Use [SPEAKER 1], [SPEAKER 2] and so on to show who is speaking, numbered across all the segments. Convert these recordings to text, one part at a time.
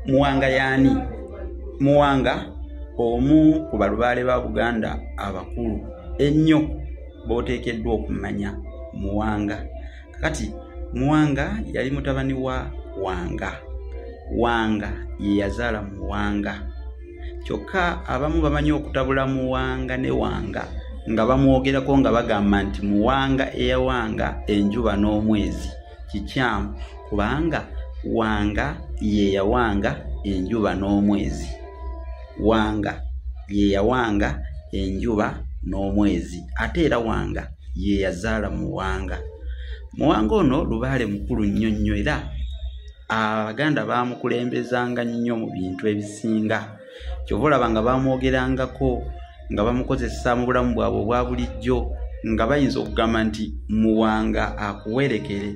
[SPEAKER 1] Muwanga yani? Muwanga omu ku balubaale ba Buganda abakulu ennyo b'oteekeddwa okumanya Muwanga. Kati Muwanga yali mutabani wa Wanga. Wanga ye yazaala Muwanga. Kyokka abamu bamanyi okutabula Muwanga ne Wanga nga bamwogerako nga bagamba nti Muwanga eyawanga enjuba n'omwezi. Kikyamu kubanga Wanga ye yawanga enjuba n'omwezi. Wanga ye yawanga enjuba n'omwezi. Ate era Wanga ye yazaala Muwanga. Muwanga ono lubaale mukulu nnyo nnyo era Abaganda baamukulembezanga nnyo mu bintu ebisinga. Kyova olaba nga baamwogerangako nga bamukozesa mu bulamu bwabwe obwa bulijjo nga bayinza okugamba nti Muwanga akuwerekere.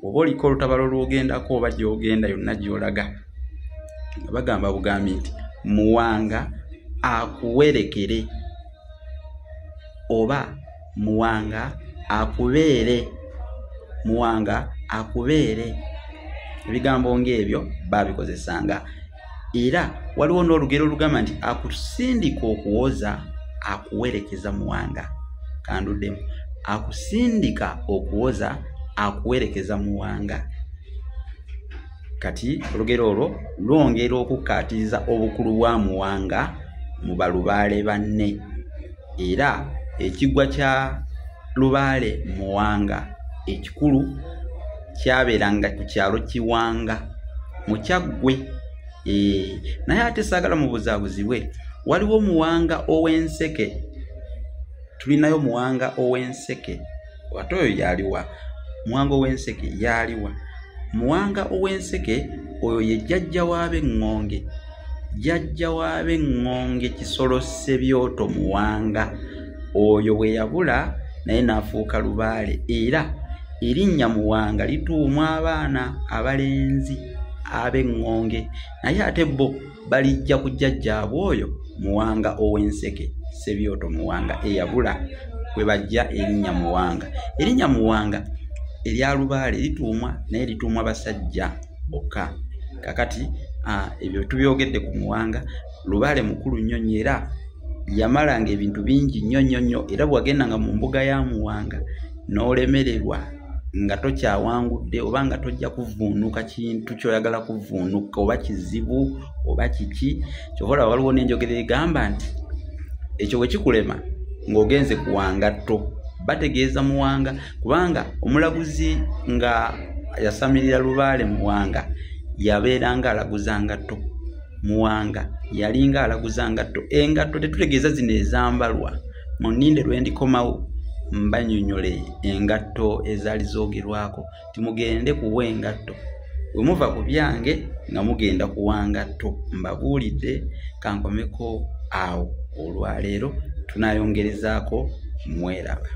[SPEAKER 1] Oba oliko olutabalo lw'ogendako oba gy'ogenda yonna gy'olaga nga bagamba bugambi nti Muwanga akuwerekere oba Muwanga akubeere. Muwanga akubeere. Ebigambo ng'ebyo baabikozesanga. Era waliwo n'olugero olugamba nti akusindika okuwoza akuwerekeza Muwanga. Kanduddemu, akusindika okuwoza akuwerekeza Muwanga. Kati olugero olwo lwongera okukkaatiriza obukulu bwa Muwanga mu balubaale banne. Era ekigwa kya lubaale Muwanga ekikulu kyabeeranga ku kyalo Kiwanga mu Kyaggwe. Naye ate saagala mubuzaabuzibwe, waliwo Muwanga ow'Enseke. Tulinayo Muwanga ow'Enseke. Ate oyo yaliwa? Muwanga ow'Enseke yaliwa? Muwanga ow'Enseke oyo ye jjajja w'Ab'Engonge. Jjajja w'Ab'Engonge Kisolo Ssebyoto Muwanga. Oyo bwe yabula naye n'afuuka lubaale. Era erinnya Muwanga lituumwa abaana abalenzi Ab'Engonge. Naye ate bo balijja ku jjajjaabwe oyo Muwanga ow'Enseke Ssebyoto Muwanga eyabula kwe bajja erinnya Muwanga. Erinnya Muwanga erya lubaale lituumwa naye lituumwa basajja bokka. Kakati ebyo tubyogedde ku Muwanga. Lubaale mukulu nnyo nnyo era yamalanga ebintu bingi nnyo nnyo nnyo. Era bwagendanga mu mbuga ya Muwanga n'olemererwa nga tokyawangudde oba nga tojja kuvuunuka kintu ky'oyagala kuvuunuka oba kizibu oba kiki, kyova olaba waliwo n'enjogera egamba nti ekyo bwe kikulema ng'ogenze ku wangatto. Bategeeza Muwanga kubanga omulaguzi nga yasamirira lubaale Muwanga yabeeranga alaguza ngatto. Muwanga yalinga alaguza ngatto. Engatto tetutegeeza zino ezambalwa. Mu nninde lwe ndikomawo mbanyonyole engatto ezaali zoogerwako timugende kuwa engatto. Bwe muva ku byange nga mugenda kuwa ngatto. Mbabuulidde kankomeko awo. Olwaleero tunaayongerezaako. Mweraba.